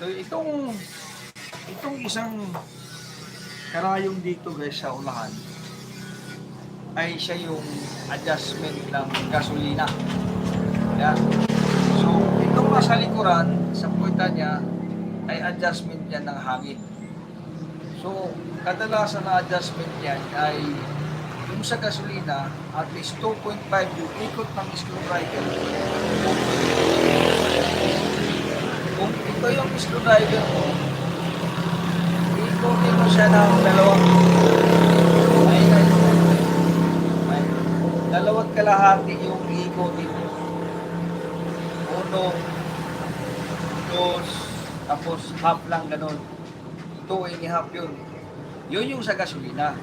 So itong isang karayom dito guys sa unahan ay siya yung adjustment ng gasolina. Yan. So itong nasa likuran, sa puweta niya ay adjustment yan ng hangin. So kadalasan na adjustment yan ay yung sa gasolina at least 2.5 yung ikot ng screwdriver. Kung ito yung screwdriver mo, ikotin mo siya ng dalawat kalahati yung ikotin mo. 1, 2, tapos half lang ganun. 2.5 yun. Yun yung sa gasolina.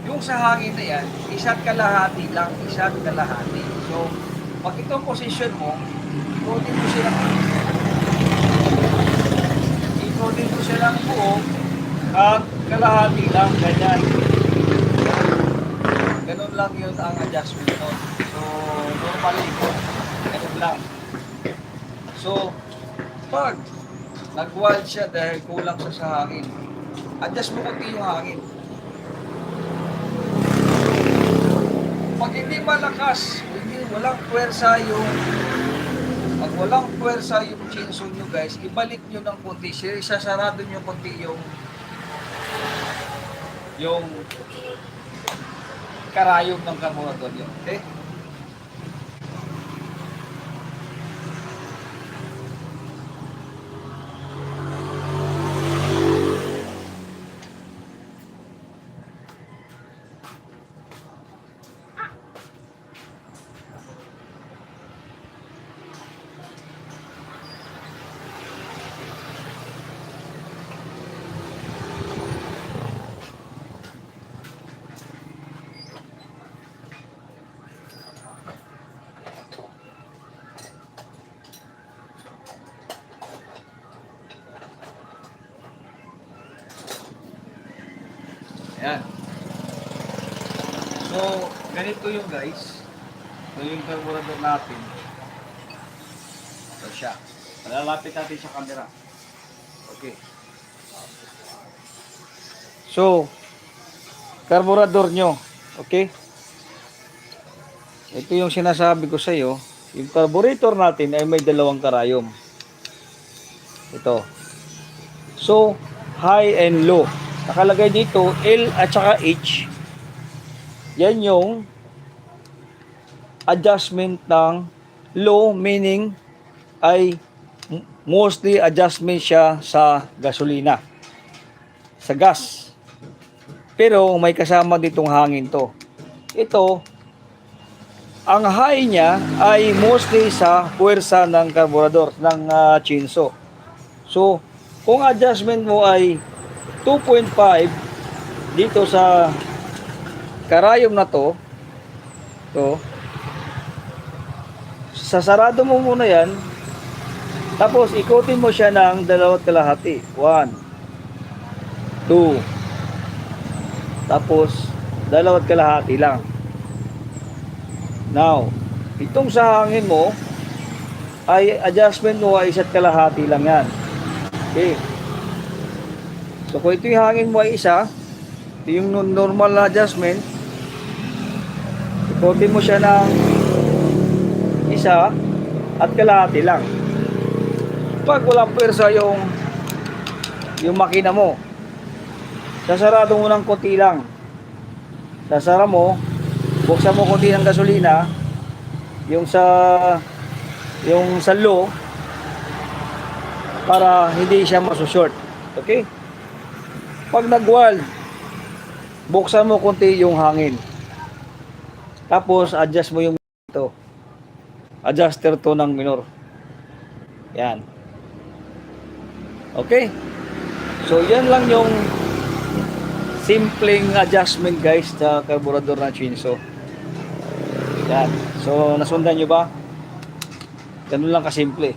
Yung sa hangin na yan, isa't kalahati lang, isa't kalahati. So, pag itong position mo, ikotin mo siya ng buo at kalahati lang, ganyan. Ganun lang yun ang adjustment nun. So, normally ito, ganun lang. So, pag nag-wild siya dahil kulang sa hangin, adjust mo kunti yung hangin. Pag hindi malakas, walang puwersa pag walang puwersa yung chainsaw nyo guys, ibalik nyo ng konti, sasarado nyo konti yung karayom ng karburador yun. Okay? Ayan. So, ganito yung guys. Ito yung carburetor natin. Ito siya. Malalapit natin sa camera. Okay. So, carburetor nyo. Okay? Ito yung sinasabi ko sa iyo. Yung carburetor natin ay may dalawang karayom. Ito. So, high and low. Nakalagay dito L at saka H. Yan yung adjustment ng low, meaning ay mostly adjustment siya sa gasolina, sa gas. Pero may kasama ditong hangin to. Ito, ang high niya ay mostly sa puwersa ng carburetor, ng chainsaw. So, kung adjustment mo ay 2.5 dito sa karayom na to, sasarado mo muna yan, tapos ikotin mo siya ng 2 kalahati. 1, 2, tapos 2 kalahati lang. Now, itong sa hangin mo ay adjustment mo ay 1 kalahati lang yan. Okay. So kung ito yung hangin mo ay 1, ito yung normal na adjustment, ikotin mo siya ng 1 at kalahati lang. Pag walang pwersa yung makina mo, sasarado mo ng konti lang. Sasara mo, buksan mo konti ng gasolina, yung sa low, para hindi siya masushort. Okay? Pag nag-weld, buksan mo konti yung hangin. Tapos adjust mo yung ito. Adjuster to ng minor. Yan. Okay? So yan lang yung simpleng adjustment guys sa carburetor ng chainsaw. Yan. So nasundan nyo ba? Ganun lang kasimple.